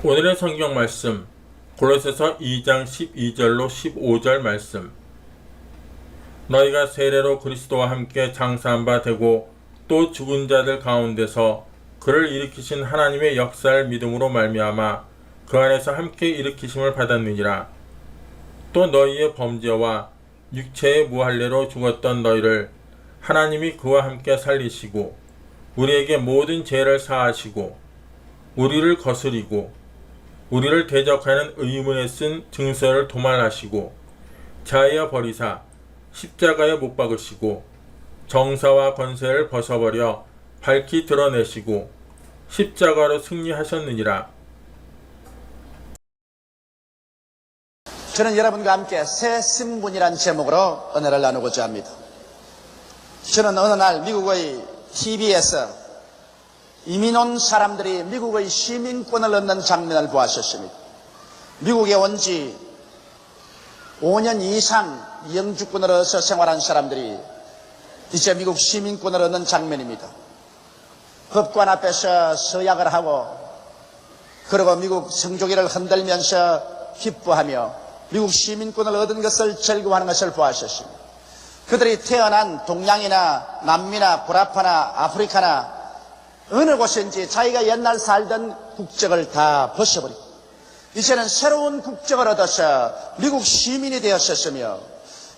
오늘의 성경 말씀 골로새서 2장 12절로 15절 말씀. 너희가 세례로 그리스도와 함께 장사한 바 되고 또 죽은 자들 가운데서 그를 일으키신 하나님의 역사를 믿음으로 말미암아 그 안에서 함께 일으키심을 받았느니라. 또 너희의 범죄와 육체의 무할례로 죽었던 너희를 하나님이 그와 함께 살리시고 우리에게 모든 죄를 사하시고 우리를 거스리고 우리를 대적하는 의문에 쓴 증서를 도말하시고 자하여 버리사 십자가에 못 박으시고 정사와 권세를 벗어버려 밝히 드러내시고 십자가로 승리하셨느니라. 저는 여러분과 함께 새 신분이란 제목으로 은혜를 나누고자 합니다. 저는 어느 날 미국의 TV에서 이민 온 사람들이 미국의 시민권을 얻는 장면을 보았었습니다. 미국에 온 지 5년 이상 영주권을 얻어서 생활한 사람들이 이제 미국 시민권을 얻는 장면입니다. 법관 앞에서 서약을 하고 그리고 미국 성조기를 흔들면서 기뻐하며 미국 시민권을 얻은 것을 즐거워하는 것을 보았었습니다. 그들이 태어난 동양이나 남미나 불아파나 아프리카나 어느 곳인지 자기가 옛날 살던 국적을 다 벗어버리고 이제는 새로운 국적을 얻어서 미국 시민이 되었었으며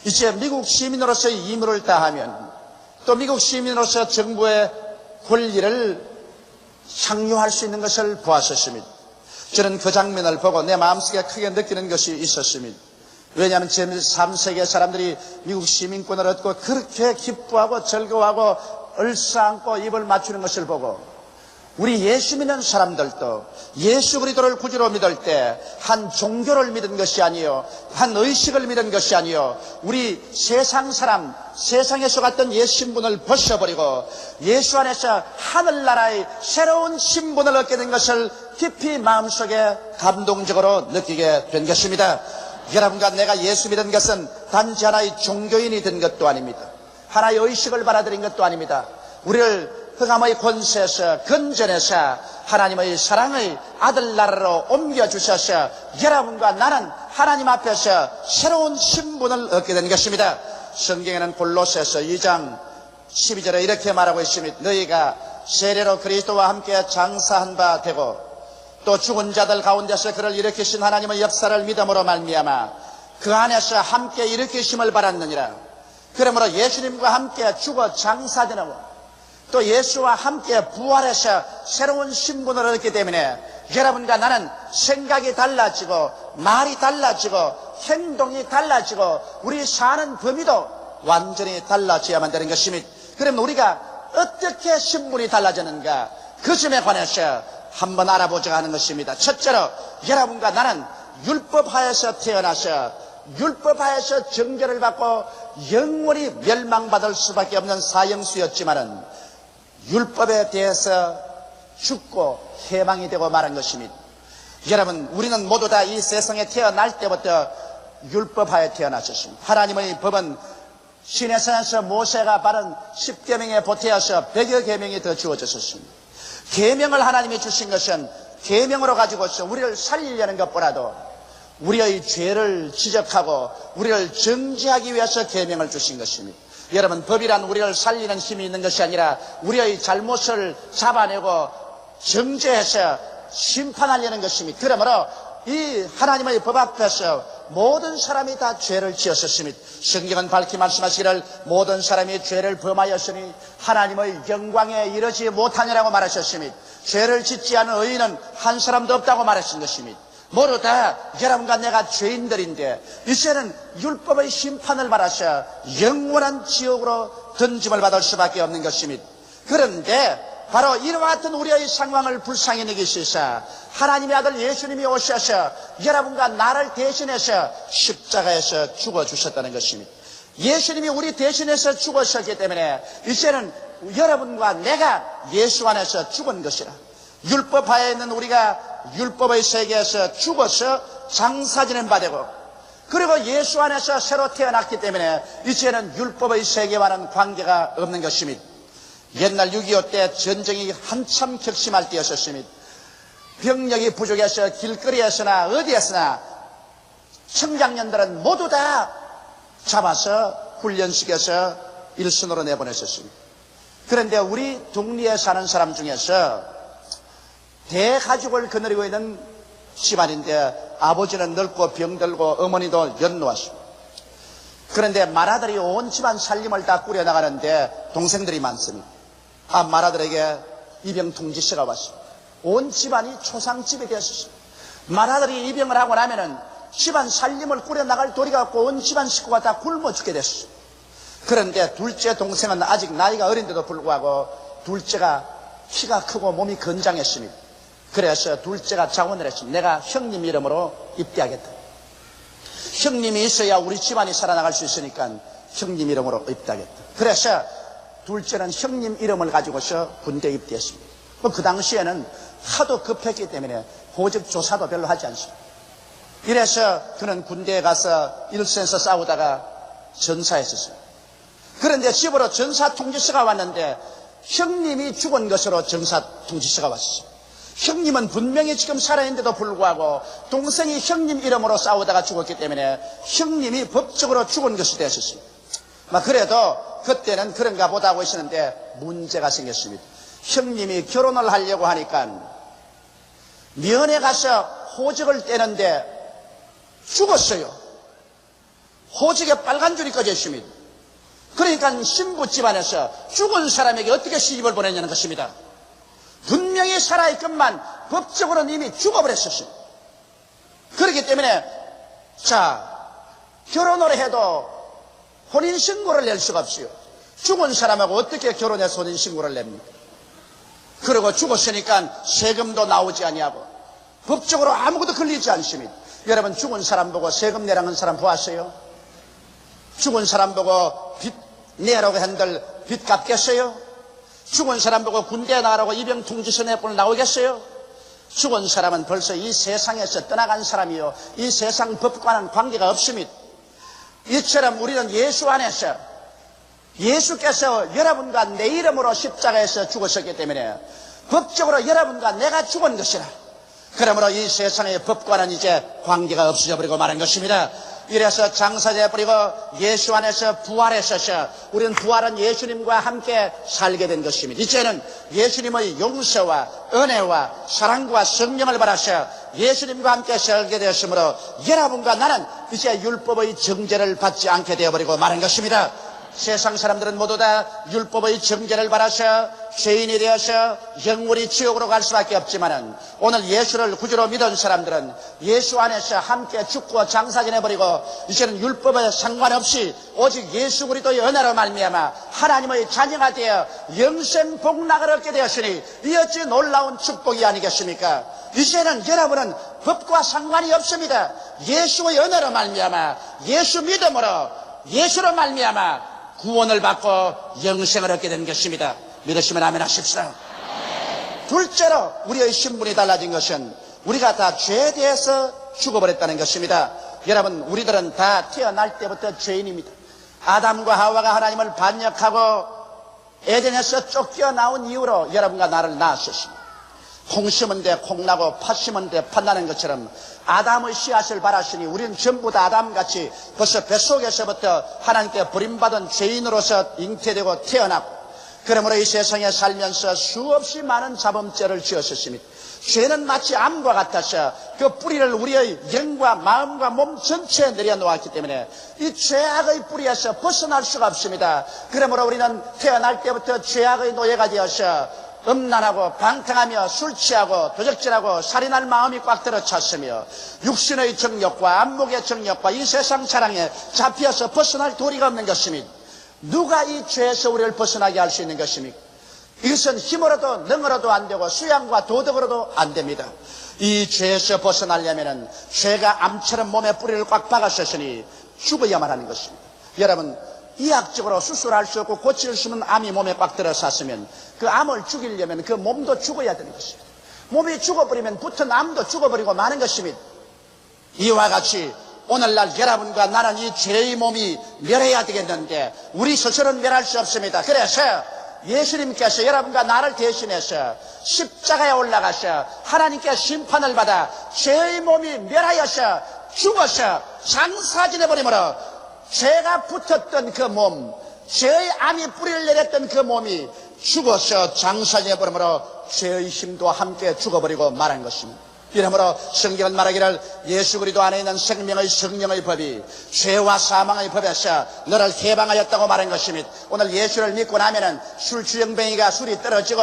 이제 미국 시민으로서의義務를 다하면 또 미국 시민으로서 정부의 권리를 향유할 수 있는 것을 보았었습니다. 저는 그 장면을 보고 내 마음속에 크게 느끼는 것이 있었습니다. 왜냐하면 제3세계 사람들이 미국 시민권을 얻고 그렇게 기뻐하고 즐거워하고 얼싸안고 입을 맞추는 것을 보고 우리 예수 믿는 사람들도 예수 그리스도를 구주로 믿을 때 한 종교를 믿은 것이 아니요 한 의식을 믿은 것이 아니요 우리 세상 사람 세상에서 갔던 옛 신분을 벗어버리고 예수 안에서 하늘나라의 새로운 신분을 얻게 된 것을 깊이 마음속에 감동적으로 느끼게 된 것입니다. 여러분과 내가 예수 믿은 것은 단지 하나의 종교인이 된 것도 아닙니다. 하나의 의식을 받아들인 것도 아닙니다. 우리를 흑암의 권세에서 근전에서 하나님의 사랑의 아들나라로 옮겨주셔서 여러분과 나는 하나님 앞에서 새로운 신분을 얻게 된 것입니다. 성경에는 골로새서 2장 12절에 이렇게 말하고 있습니다. 너희가 세례로 그리스도와 함께 장사한 바 되고 또 죽은 자들 가운데서 그를 일으키신 하나님의 역사를 믿음으로 말미암아 그 안에서 함께 일으키심을 받았느니라. 그러므로 예수님과 함께 죽어 장사되는 또 예수와 함께 부활해서 새로운 신분을 얻기 때문에 여러분과 나는 생각이 달라지고 말이 달라지고 행동이 달라지고 우리 사는 범위도 완전히 달라져야만 되는 것입니다. 그러면 우리가 어떻게 신분이 달라지는가 그 점에 관해서 한번 알아보자 하는 것입니다. 첫째로 여러분과 나는 율법하에서 태어나서 율법하에서 정죄를 받고 영원히 멸망받을 수밖에 없는 사형수였지만은 율법에 대해서 죽고 해방이 되고 말한 것입니다. 여러분 우리는 모두 다 이 세상에 태어날 때부터 율법하에 태어났었습니다. 하나님의 법은 시내산에서 모세가 바른 10계명에 보태어서 100여 계명이 더 주어졌었습니다. 계명을 하나님이 주신 것은 계명으로 가지고서 우리를 살리려는 것보다도 우리의 죄를 지적하고 우리를 정죄하기 위해서 계명을 주신 것입니다. 여러분 법이란 우리를 살리는 힘이 있는 것이 아니라 우리의 잘못을 잡아내고 정죄해서 심판하려는 것입니다. 그러므로 이 하나님의 법 앞에서 모든 사람이 다 죄를 지었었습니다. 성경은 밝히 말씀하시기를 모든 사람이 죄를 범하였으니 하나님의 영광에 이르지 못하느라고 말하셨습니다. 죄를 짓지 않은 의인은 한 사람도 없다고 말하신 것입니다. 모두 다 여러분과 내가 죄인들인데 이제는 율법의 심판을 받아서 영원한 지옥으로 던짐을 받을 수밖에 없는 것입니다. 그런데 바로 이와 같은 우리의 상황을 불쌍히 여기시사 하나님의 아들 예수님이 오셔서 여러분과 나를 대신해서 십자가에서 죽어주셨다는 것입니다. 예수님이 우리 대신해서 죽으셨기 때문에 이제는 여러분과 내가 예수 안에서 죽은 것이라. 율법하에 있는 우리가 율법의 세계에서 죽어서 장사지는 바 되고 그리고 예수 안에서 새로 태어났기 때문에 이제는 율법의 세계와는 관계가 없는 것입니다. 옛날 6.25 때 전쟁이 한참 격심할 때였었습니다. 병력이 부족해서 길거리에서나 어디에서나 청장년들은 모두 다 잡아서 훈련시켜서 일선으로 내보냈었습니다. 그런데 우리 동리에 사는 사람 중에서 대가족을 거느리고 있는 집안인데 아버지는 늙고 병들고 어머니도 연로하시고, 그런데 맏아들이 온 집안 살림을 다 꾸려나가는데 동생들이 많습니다. 맏아들에게 입영 통지서가 왔습니다. 온 집안이 초상집이 되었습니다. 맏아들이 입영을 하고 나면은 집안 살림을 꾸려나갈 도리가 없고 온 집안 식구가 다 굶어 죽게 됐습니다. 그런데 둘째 동생은 아직 나이가 어린데도 불구하고 둘째가 키가 크고 몸이 건장했습니다. 그래서 둘째가 자원을 했습니다. 내가 형님 이름으로 입대하겠다. 형님이 있어야 우리 집안이 살아나갈 수 있으니까 형님 이름으로 입대하겠다. 그래서 둘째는 형님 이름을 가지고서 군대에 입대했습니다. 그 당시에는 하도 급했기 때문에 보직 조사도 별로 하지 않습니다. 이래서 그는 군대에 가서 일선에서 싸우다가 전사했었어요. 그런데 집으로 전사 통지서가 왔는데 형님이 죽은 것으로 전사 통지서가 왔어요. 형님은 분명히 지금 살아있는데도 불구하고 동생이 형님 이름으로 싸우다가 죽었기 때문에 형님이 법적으로 죽은 것이 되었습니다. 그래도 그때는 그런가 보다 하고 있었는데 문제가 생겼습니다. 형님이 결혼을 하려고 하니까 면회 가서 호적을 떼는데 죽었어요. 호적에 빨간 줄이 꺼져 있습니다. 그러니까 신부 집안에서 죽은 사람에게 어떻게 시집을 보냈냐는 것입니다. 분명히 살아있건만 법적으로는 이미 죽어버렸었어요. 그렇기 때문에 결혼을 해도 혼인신고를 낼 수가 없어요. 죽은 사람하고 어떻게 결혼해서 혼인신고를 냅니까? 그리고 죽었으니까 세금도 나오지 아니하고 법적으로 아무것도 걸리지 않습니다. 여러분, 죽은 사람 보고 세금 내라는 사람 보았어요? 죽은 사람 보고 빚 내라고 한들 빚 갚겠어요? 죽은 사람 보고 군대에 나가라고 입영 통지서 내보내 나오겠어요? 죽은 사람은 벌써 이 세상에서 떠나간 사람이요, 이 세상 법과는 관계가 없습니다. 이처럼 우리는 예수 안에서, 예수께서 여러분과 내 이름으로 십자가에서 죽으셨기 때문에 법적으로 여러분과 내가 죽은 것이라. 그러므로 이 세상의 법과는 이제 관계가 없어져 버리고 마는 것입니다. 이래서 장사돼 버리고 예수 안에서 부활했어서 우리는 부활한 예수님과 함께 살게 된 것입니다. 이제는 예수님의 용서와 은혜와 사랑과 성령을 받아서 예수님과 함께 살게 되었으므로 여러분과 나는 이제 율법의 정죄를 받지 않게 되어버리고 마는 것입니다. 세상 사람들은 모두 다 율법의 정죄를 받아서 죄인이 되어서 영원히 지옥으로 갈 수밖에 없지만은 오늘 예수를 구주로 믿은 사람들은 예수 안에서 함께 죽고 장사지내버리고 이제는 율법에 상관없이 오직 예수 그리스도의 은혜로 말미암아 하나님의 자녀가 되어 영생 복락을 얻게 되었으니 이 어찌 놀라운 축복이 아니겠습니까? 이제는 여러분은 법과 상관이 없습니다. 예수의 은혜로 말미암아 예수 믿음으로 예수로 말미암아 구원을 받고 영생을 얻게 된 것입니다. 믿으시면 아멘 하십시오. 둘째로 우리의 신분이 달라진 것은 우리가 다 죄에 대해서 죽어버렸다는 것입니다. 여러분, 우리들은 다 태어날 때부터 죄인입니다. 아담과 하와가 하나님을 반역하고 에덴에서 쫓겨나온 이후로 여러분과 나를 낳았습니다. 콩 심은 데 콩 나고 팥 심은 데 팥 나는 것처럼 아담의 씨앗을 바랐으니 우리는 전부 다 아담같이 벌써 뱃속에서부터 하나님께 버림받은 죄인으로서 잉태되고 태어났고, 그러므로 이 세상에 살면서 수없이 많은 자범죄를 지었습니다. 죄는 마치 암과 같아서 그 뿌리를 우리의 영과 마음과 몸 전체에 내려놓았기 때문에 이 죄악의 뿌리에서 벗어날 수가 없습니다. 그러므로 우리는 태어날 때부터 죄악의 노예가 되어서 음란하고 방탕하며 술 취하고 도적질하고 살인할 마음이 꽉 들어찼으며 육신의 정욕과 안목의 정욕과 이 세상 사랑에 잡혀서 벗어날 도리가 없는 것입니다. 누가 이 죄에서 우리를 벗어나게 할 수 있는 것입니까? 이것은 힘으로도 능으로도 안 되고 수양과 도덕으로도 안 됩니다. 이 죄에서 벗어나려면 죄가 암처럼 몸에 뿌리를 꽉 박았으니 죽어야만 하는 것입니다. 여러분, 이학적으로 수술할 수 없고 고칠 수 없는 암이 몸에 꽉 들어섰으면 그 암을 죽이려면 그 몸도 죽어야 되는 것입니다. 몸이 죽어버리면 붙은 암도 죽어버리고 마는 것입니다. 이와 같이 오늘날 여러분과 나는 이 죄의 몸이 멸해야 되겠는데 우리 스스로는 멸할 수 없습니다. 그래서 예수님께서 여러분과 나를 대신해서 십자가에 올라가셔 하나님께 심판을 받아 죄의 몸이 멸하여서 죽어서 장사 지내버리므로 죄가 붙었던 그 몸, 죄의 암이 뿌리를 내렸던 그 몸이 죽어서 장사 지내버리므로 죄의 힘도 함께 죽어버리고 말한 것입니다. 이러므로 성경은 말하기를 예수 그리스도 안에 있는 생명의 성령의 법이 죄와 사망의 법에서 너를 해방하였다고 말한 것입니다. 오늘 예수를 믿고 나면은 술주정뱅이가 술이 떨어지고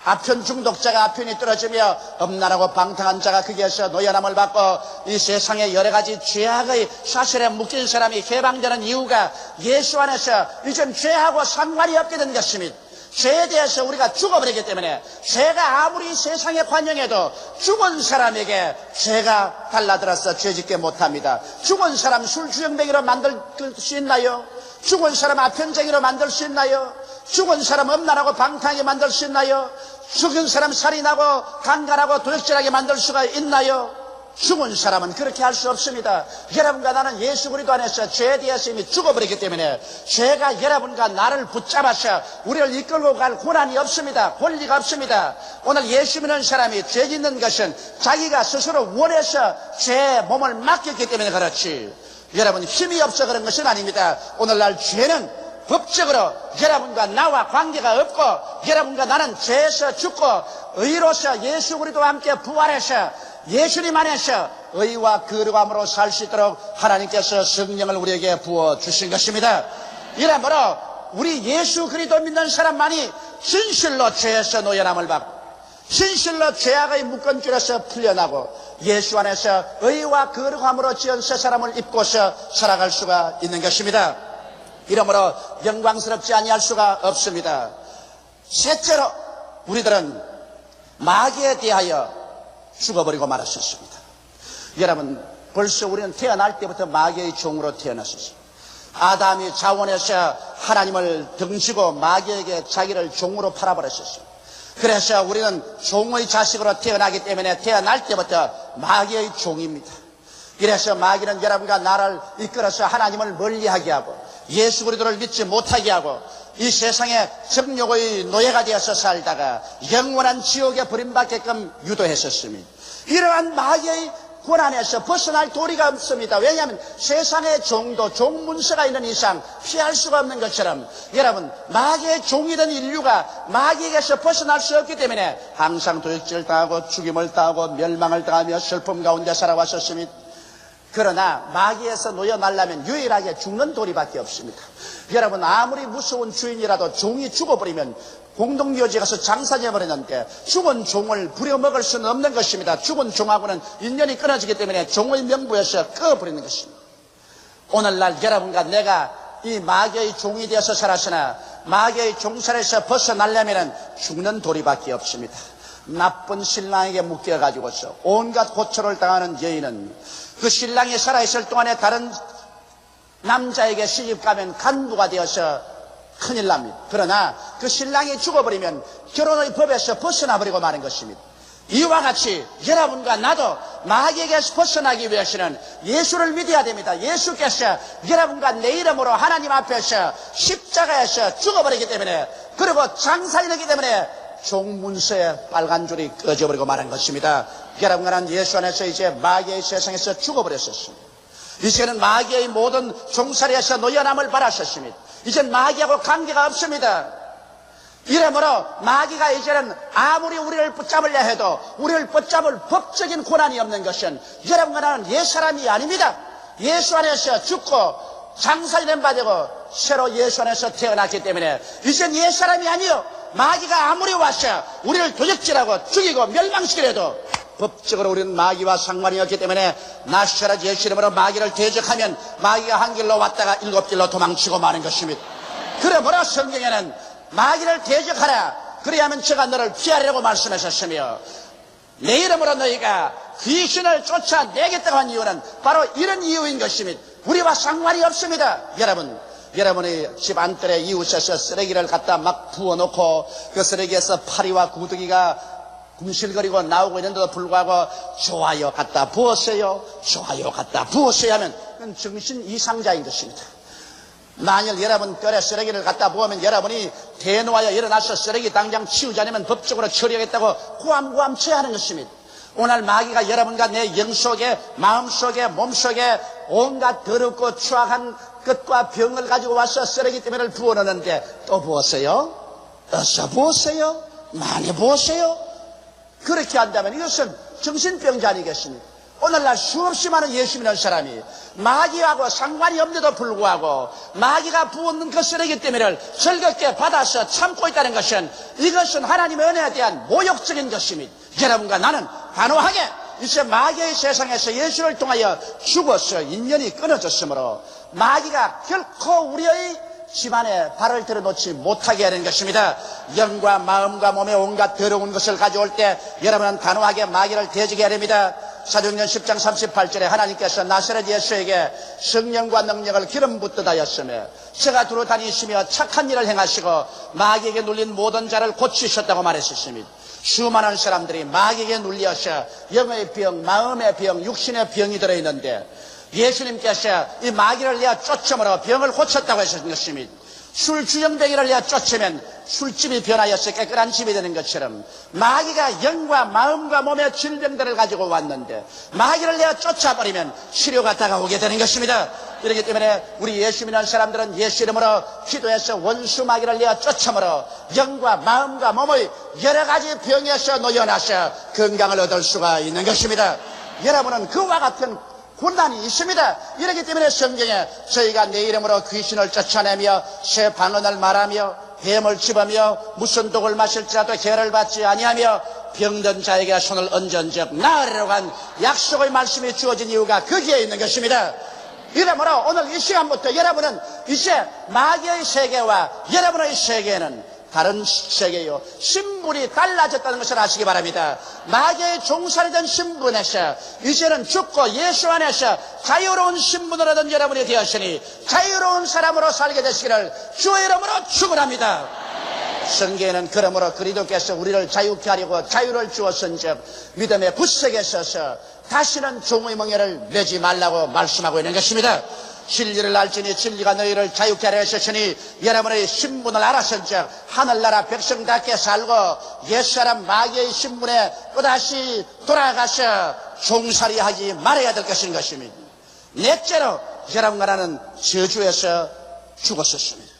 아편 중독자가 아편이 떨어지며 음란하고 방탕한 자가 거기에서 노연함을 받고 이 세상의 여러 가지 죄악의 사슬에 묶인 사람이 해방되는 이유가 예수 안에서 이젠 죄하고 상관이 없게 된 것입니다. 죄에 대해서 우리가 죽어버리기 때문에 죄가 아무리 세상에 관영해도 죽은 사람에게 죄가 달라들어서 죄짓게 못합니다. 죽은 사람 술주정뱅이로 만들 수 있나요? 죽은 사람 아편쟁이로 만들 수 있나요? 죽은 사람 음란하고 방탕하게 만들 수 있나요? 죽은 사람 살인하고 강간하고 도적질하게 만들 수가 있나요? 죽은 사람은 그렇게 할 수 없습니다. 여러분과 나는 예수 그리스도 안에서 죄에 대해서 이미 죽어버리기 때문에 죄가 여러분과 나를 붙잡아서 우리를 이끌고 갈 권한이 없습니다. 권리가 없습니다. 오늘 예수 믿는 사람이 죄 짓는 것은 자기가 스스로 원해서 죄에 몸을 맡겼기 때문에 그렇지 여러분 힘이 없어 그런 것은 아닙니다. 오늘날 죄는 법적으로 여러분과 나와 관계가 없고 여러분과 나는 죄에서 죽고 의로서 예수 그리스도와 함께 부활해서 예수님 안에서 의와 거룩함으로 살 수 있도록 하나님께서 성령을 우리에게 부어주신 것입니다. 이러므로 우리 예수 그리스도 믿는 사람만이 진실로 죄에서 노연함을 받고 진실로 죄악의 묶음줄에서 풀려나고 예수 안에서 의와 거룩함으로 지은 새 사람을 입고서 살아갈 수가 있는 것입니다. 이러므로 영광스럽지 아니할 수가 없습니다. 셋째로 우리들은 마귀에 대하여 죽어버리고 말았었습니다. 여러분 벌써 우리는 태어날 때부터 마귀의 종으로 태어났었습니다. 아담이 자원에서 하나님을 등지고 마귀에게 자기를 종으로 팔아버렸었습니다. 그래서 우리는 종의 자식으로 태어나기 때문에 태어날 때부터 마귀의 종입니다. 그래서 마귀는 여러분과 나를 이끌어서 하나님을 멀리하게 하고 예수 그리스도를 믿지 못하게 하고 이 세상에 정욕의 노예가 되어서 살다가 영원한 지옥에 버림받게끔 유도했었습니다. 이러한 마귀의 권한에서 벗어날 도리가 없습니다. 왜냐하면 세상의 종도 종문서가 있는 이상 피할 수가 없는 것처럼 여러분 마귀의 종이던 인류가 마귀에게서 벗어날 수 없기 때문에 항상 도적질 당하고 죽임을 당하고 멸망을 당하며 슬픔 가운데 살아왔었습니다. 그러나 마귀에서 놓여나려면 유일하게 죽는 도리밖에 없습니다. 여러분 아무리 무서운 주인이라도 종이 죽어버리면 공동묘지에 가서 장사해버리는데 죽은 종을 부려먹을 수는 없는 것입니다. 죽은 종하고는 인연이 끊어지기 때문에 종의 명부에서 꺼버리는 것입니다. 오늘날 여러분과 내가 이 마귀의 종이 되어서 살았으나 마귀의 종살에서 벗어나려면 죽는 도리밖에 없습니다. 나쁜 신랑에게 묶여가지고서 온갖 고초를 당하는 여인은 그 신랑이 살아있을 동안에 다른 남자에게 시집가면 간부가 되어서 큰일 납니다. 그러나 그 신랑이 죽어버리면 결혼의 법에서 벗어나버리고 마는 것입니다. 이와 같이 여러분과 나도 마귀에게서 벗어나기 위해서는 예수를 믿어야 됩니다. 예수께서 여러분과 내 이름으로 하나님 앞에서 십자가에서 죽어버리기 때문에 그리고 장사이기 때문에 종문서에 빨간 줄이 꺼져버리고 말한 것입니다. 여러분과 나는 예수 안에서 이제 마귀의 세상에서 죽어버렸었습니다. 이제는 마귀의 모든 종살이에서 노연함을 받았었습니다. 이제는 마귀하고 관계가 없습니다. 이러므로 마귀가 이제는 아무리 우리를 붙잡으려 해도 우리를 붙잡을 법적인 권한이 없는 것은 여러분과 나는 옛사람이 아닙니다. 예수 안에서 죽고 장사된 바 되고 새로 예수 안에서 태어났기 때문에 이젠 옛사람이 아니요 마귀가 아무리 와서 우리를 도적질하고 죽이고 멸망시키려도 법적으로 우리는 마귀와 상관이 없기 때문에 나시라 예수 이름으로 마귀를 대적하면 마귀가 한 길로 왔다가 일곱 길로 도망치고 마는 것입니다. 그러므로 성경에는 마귀를 대적하라 그래야만 저가 너를 피하려고 말씀하셨으며 내 이름으로 너희가 귀신을 쫓아내겠다고 한 이유는 바로 이런 이유인 것입니다. 우리와 상관이 없습니다. 여러분의 집 안뜰에 이웃에서 쓰레기를 갖다 막 부어놓고 그 쓰레기에서 파리와 구더기가 궁실거리고 나오고 있는데도 불구하고 좋아요 갖다 부었어요. 좋아요 갖다 부었어요 하면 그건 정신 이상자인 것입니다. 만일 여러분 뜰에 쓰레기를 갖다 부으면 여러분이 대노하여 일어나서 쓰레기 당장 치우지 않으면 법적으로 처리하겠다고 구함구함 처하는 것입니다. 오늘 마귀가 여러분과 내 영속에, 마음속에, 몸속에 온갖 더럽고 추악한 것과 병을 가지고 와서 쓰레기 때문에 부어넣는데 또 부었어요? 어서 부었어요? 많이 부었어요? 그렇게 한다면 이것은 정신병자 아니겠습니까? 오늘날 수없이 많은 예수 믿는 사람이 마귀하고 상관이 없는데도 불구하고 마귀가 부었는 그 쓰레기 때문에 즐겁게 받아서 참고 있다는 것은 이것은 하나님의 은혜에 대한 모욕적인 것입니다. 여러분과 나는 단호하게 이제 마귀의 세상에서 예수를 통하여 죽어서 인연이 끊어졌으므로 마귀가 결코 우리의 집안에 발을 들어놓지 못하게 하는 것입니다. 영과 마음과 몸에 온갖 더러운 것을 가져올 때 여러분은 단호하게 마귀를 대적해야 됩니다. 사도행전 10장 38절에 하나님께서 나사렛 예수에게 성령과 능력을 기름 붓듯 하였으며 저가 두루 다니시며 착한 일을 행하시고 마귀에게 눌린 모든 자를 고치셨다고 말했습니다. 수많은 사람들이 마귀에게 눌려서 영의 병, 마음의 병, 육신의 병이 들어있는데 예수님께서 이 마귀를 내어 쫓음으로 병을 고쳤다고 하셨던 것입니다. 술 주정뱅이를 내어 쫓으면 술집이 변하여서 깨끗한 집이 되는 것처럼 마귀가 영과 마음과 몸의 질병들을 가지고 왔는데 마귀를 내어 쫓아버리면 치료가 다가오게 되는 것입니다. 그렇기 때문에 우리 예수 믿는 사람들은 예수 이름으로 기도해서 원수 마귀를 내어 쫓음으로 영과 마음과 몸의 여러 가지 병에서 놓여나서 건강을 얻을 수가 있는 것입니다. 여러분은 그와 같은 군단이 있습니다. 이렇기 때문에 성경에 저희가 내 이름으로 귀신을 쫓아내며 새 방언을 말하며 뱀을 집으며 무슨 독을 마실지라도 해를 받지 아니하며 병든 자에게 손을 얹은즉 나으리라고 한 약속의 말씀이 주어진 이유가 거기에 있는 것입니다. 이러므로 오늘 이 시간부터 여러분은 이제 마귀의 세계와 여러분의 세계는 다른 세계요 신분이 달라졌다는 것을 아시기 바랍니다. 마귀의 종살이던 신분에서 이제는 죽고 예수 안에서 자유로운 신분을 얻은 여러분이 되었으니 자유로운 사람으로 살게 되시기를 주의 이름으로 축원합니다. 성경에는 그러므로 그리스도께서 우리를 자유케 하려고 자유를 주었은즉 믿음의 굳세게 서서 다시는 종의 멍에를 매지 말라고 말씀하고 있는 것입니다. 진리를 알지니 진리가 너희를 자유케 하려 하셨으니 여러분의 신분을 알았은즉 하늘나라 백성답게 살고 옛사람 마귀의 신분에 또다시 돌아가서 종살이하지 말아야 될 것인 것입니다. 넷째로 여러분과 나는 저주에서 죽었었습니다.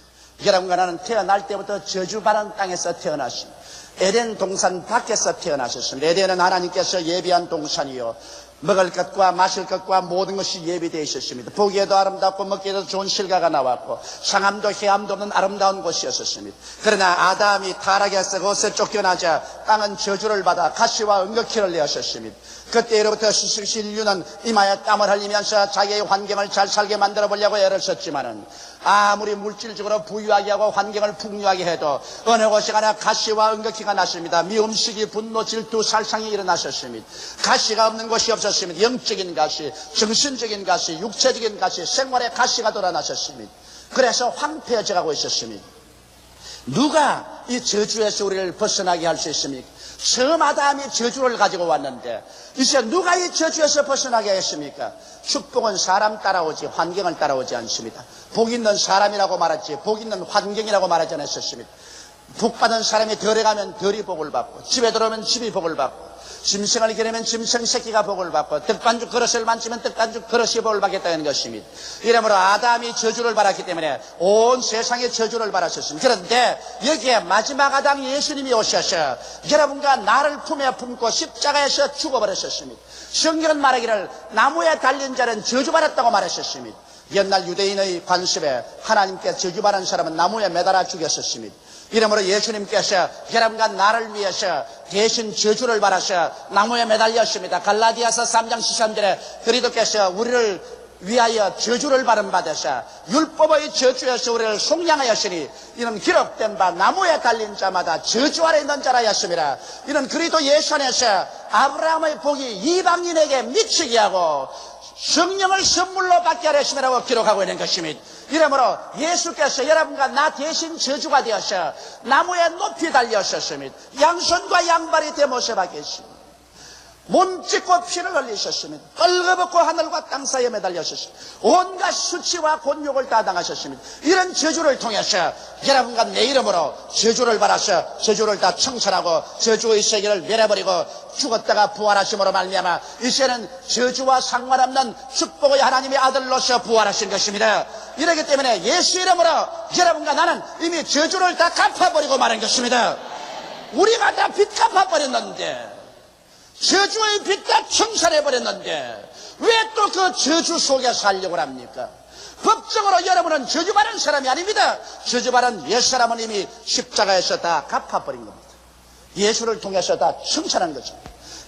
여러분과 나는 태어날 때부터 저주받은 땅에서 태어났습니다. 에덴 동산 밖에서 태어나셨습니다. 에덴은 하나님께서 예비한 동산이요 먹을 것과 마실 것과 모든 것이 예비되어 있었습니다. 보기에도 아름답고 먹기에도 좋은 실과가 나왔고 상함도 해함도 없는 아름다운 곳이었습니다. 그러나 아담이 타락해서 그것에 쫓겨나자 땅은 저주를 받아 가시와 은거키를 내었습니다. 그때로부터 인류는 이마에 땀을 흘리면서 자기의 환경을 잘 살게 만들어 보려고 애를 썼지만은 아무리 물질적으로 부유하게 하고 환경을 풍요하게 해도 어느 곳에 가나 가시와 은거키가 났습니다. 미음식이 분노 질투 살상이 일어나셨습니다. 가시가 없는 곳이 없었습니다. 영적인 가시, 정신적인 가시, 육체적인 가시, 생활의 가시가 돌아나셨습니다. 그래서 황폐해져 가고 있었습니다. 누가 이 저주에서 우리를 벗어나게 할 수 있습니까? 처음 아담이 저주를 가지고 왔는데 이제 누가 이 저주에서 벗어나게 했습니까? 축복은 사람 따라오지 환경을 따라오지 않습니다. 복 있는 사람이라고 말했지 복 있는 환경이라고 말하지 않았습니다. 복 받은 사람이 덜에 가면 덜이 복을 받고 집에 들어오면 집이 복을 받고 짐승을 기르면 짐승 새끼가 복을 받고 떡반죽 그릇을 만지면 떡반죽 그릇이 복을 받겠다는 것입니다. 이러므로 아담이 저주를 받았기 때문에 온 세상에 저주를 받았었습니다. 그런데 여기에 마지막 아담 예수님이 오셔서 여러분과 나를 품에 품고 십자가에서 죽어버렸었습니다. 성경은 말하기를 나무에 달린 자는 저주받았다고 말했었습니다. 옛날 유대인의 관습에 하나님께 저주받은 사람은 나무에 매달아 죽였었습니다. 이러므로 예수님께서 여러분과 나를 위해서 대신 저주를 받아서 나무에 매달렸습니다. 갈라디아서 3장 13절에 그리스도께서 우리를 위하여 저주를 받은 받으사 율법의 저주에서 우리를 속량하였으니 이는 기록된 바 나무에 달린 자마다 저주 아래 있는 자라 하였습니다. 이는 그리스도 예수 안에서 아브라함의 복이 이방인에게 미치게 하고 성령을 선물로 받게 하셨음이라고 기록하고 있는 것입니다. 이러므로 예수께서 여러분과 나 대신 저주가 되어서 나무에 높이 달렸었습니다. 양손과 양발이 대 모셔 박혔습니다. 몸 찢고 피를 흘리셨습니다. 뻘거벗고 하늘과 땅 사이에 매달렸습니다. 온갖 수치와 곤욕을 다 당하셨습니다. 이런 저주를 통해서 여러분과 내 이름으로 저주를 받아서 저주를 다 청산하고 저주의 세계를 멸해버리고 죽었다가 부활하심으로 말미암아 이제는 저주와 상관없는 축복의 하나님의 아들로서 부활하신 것입니다. 이렇기 때문에 예수 이름으로 여러분과 나는 이미 저주를 다 갚아버리고 마는 것입니다. 우리가 다 빚 갚아버렸는데, 저주의 빚 다 청산해버렸는데 왜 또 그 저주 속에 살려고 합니까? 법적으로 여러분은 저주받은 사람이 아닙니다. 저주받은 옛사람은 이미 십자가에서 다 갚아버린 겁니다. 예수를 통해서 다 청산한 거죠.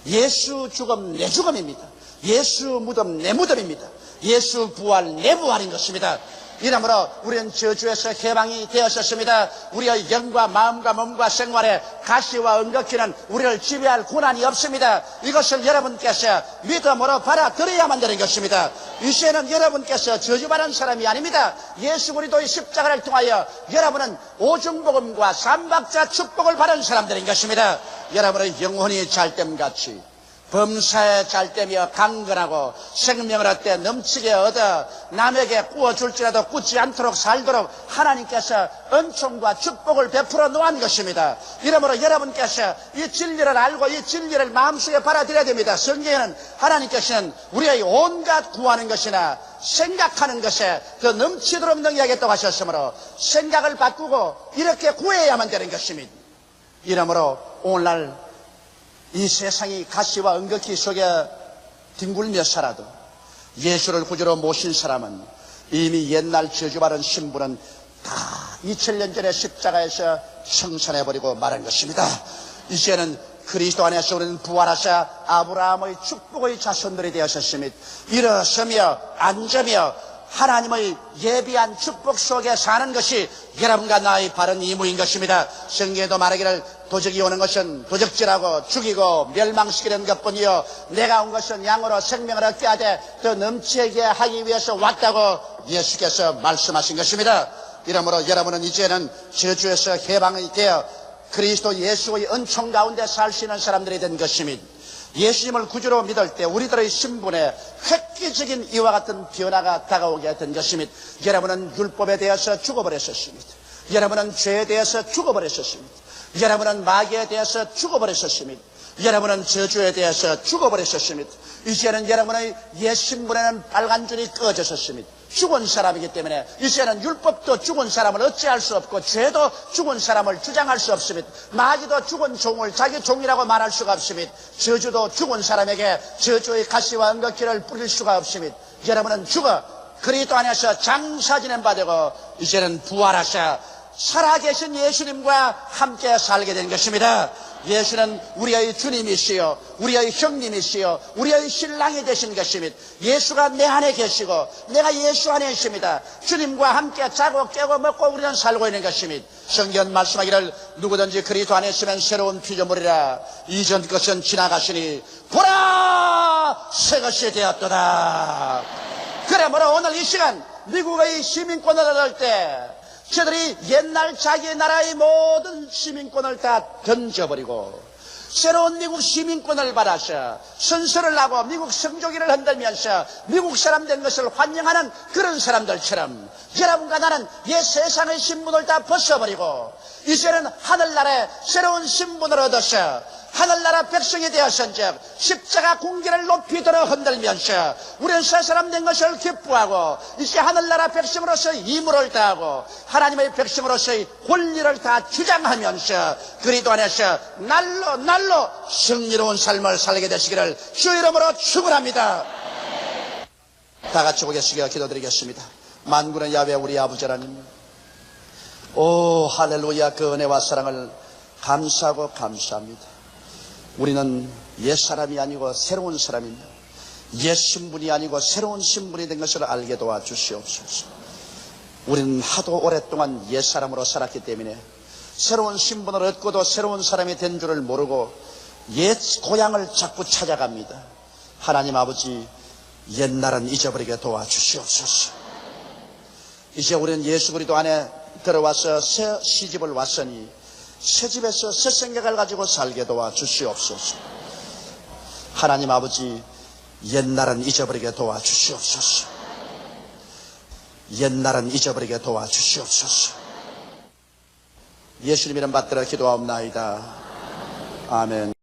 예수 죽음 내 죽음입니다. 예수 무덤 내 무덤입니다. 예수 부활 내 부활인 것입니다. 이러므로 우리는 저주에서 해방이 되었었습니다. 우리의 영과 마음과 몸과 생활에 가시와 응급기는 우리를 지배할 권한이 없습니다. 이것을 여러분께서 믿음으로 받아들여야만 되는 것입니다. 이제는 여러분께서 저주받은 사람이 아닙니다. 예수 그리스도의 십자가를 통하여 여러분은 오중복음과 삼박자 축복을 받은 사람들인 것입니다. 여러분의 영혼이 잘됨같이 범사에 잘되며 강건하고 생명을 얻되 넘치게 얻어 남에게 꾸어줄지라도 꾸지 않도록 살도록 하나님께서 은총과 축복을 베풀어 놓은 것입니다. 이러므로 여러분께서 이 진리를 알고 이 진리를 마음속에 받아들여야 됩니다. 성경에는 하나님께서는 우리의 온갖 구하는 것이나 생각하는 것에 더 넘치도록 능력하겠다고 하셨으므로 생각을 바꾸고 이렇게 구해야만 되는 것입니다. 이러므로 오늘날 이 세상이 가시와 은극기 속에 뒹굴며 살아도 예수를 구주로 모신 사람은 이미 옛날 저주받은 신분은 다 2000년 전에 십자가에서 청산해버리고 말한 것입니다. 이제는 그리스도 안에서 우리는 부활하사 아브라함의 축복의 자손들이 되었습니다. 일어서며 앉으며 하나님의 예비한 축복 속에 사는 것이 여러분과 나의 바른 임무인 것입니다. 성경에도 말하기를 도적이 오는 것은 도적질하고 죽이고 멸망시키는 것뿐이요 내가 온 것은 양으로 생명을 얻게 하되 더 넘치게 하기 위해서 왔다고 예수께서 말씀하신 것입니다. 이러므로 여러분은 이제는 저주에서 해방이 되어 그리스도 예수의 은총 가운데 살 수 있는 사람들이 된 것입니다. 예수님을 구주로 믿을 때 우리들의 신분에 획기적인 이와 같은 변화가 다가오게 된 것입니다. 여러분은 율법에 대해서 죽어버렸었습니다. 여러분은 죄에 대해서 죽어버렸었습니다. 여러분은 마귀에 대해서 죽어버렸었습니다. 여러분은 저주에 대해서 죽어버렸었습니다. 이제는 여러분의 옛 신분에는 빨간 줄이 꺼졌었습니다. 죽은 사람이기 때문에 이제는 율법도 죽은 사람을 어찌할 수 없고 죄도 죽은 사람을 주장할 수 없습니다. 마귀도 죽은 종을 자기 종이라고 말할 수가 없습니다. 저주도 죽은 사람에게 저주의 가시와 은극기를 뿌릴 수가 없습니다. 여러분은 죽어 그리스도 안에서 장사 지낸 바 되고 이제는 부활하셔 살아계신 예수님과 함께 살게 된 것입니다. 예수는 우리의 주님이시요 우리의 형님이시요 우리의 신랑이 되신 것입니다. 예수가 내 안에 계시고 내가 예수 안에 있습니다. 주님과 함께 자고 깨고 먹고 우리는 살고 있는 것입니다. 성경 말씀하기를 누구든지 그리스도 안에 있으면 새로운 피조물이라 이전 것은 지나가시니 보라 새 것이 되었도다. 그러므로 오늘 이 시간 미국의 시민권을 얻을 때 저들이 옛날 자기 나라의 모든 시민권을 다 던져버리고 새로운 미국 시민권을 받아서 선서를 하고 미국 성조기를 흔들면서 미국 사람 된 것을 환영하는 그런 사람들처럼 여러분과 나는 옛 세상의 신분을 다 벗어버리고 이제는 하늘나라에 새로운 신분을 얻어서 하늘나라 백성이 되었은즉 십자가 궁기를 높이 들어 흔들면서 우리는 새 사람 된 것을 기뻐하고 이제 하늘나라 백성으로서 임무를 다하고 하나님의 백성으로서의 권리를 다 주장하면서 그리스도 안에서 날로 승리로운 삶을 살게 되시기를 주 이름으로 축원합니다. 다 같이 보겠습니다. 기도드리겠습니다. 만군의 야훼 우리 아버지 하나님, 오 할렐루야, 그 은혜와 사랑을 감사하고 감사합니다. 우리는 옛사람이 아니고 새로운 사람이며 옛 신분이 아니고 새로운 신분이 된 것을 알게 도와주시옵소서. 우리는 하도 오랫동안 옛사람으로 살았기 때문에 새로운 신분을 얻고도 새로운 사람이 된 줄을 모르고 옛 고향을 자꾸 찾아갑니다. 하나님 아버지, 옛날은 잊어버리게 도와주시옵소서. 이제 우리는 예수 그리스도 안에 들어와서 새 시집을 왔으니 새 집에서 새 생각을 가지고 살게 도와주시옵소서. 하나님 아버지, 옛날은 잊어버리게 도와주시옵소서. 옛날은 잊어버리게 도와주시옵소서. 예수님 이름 받들어 기도하옵나이다. 아멘.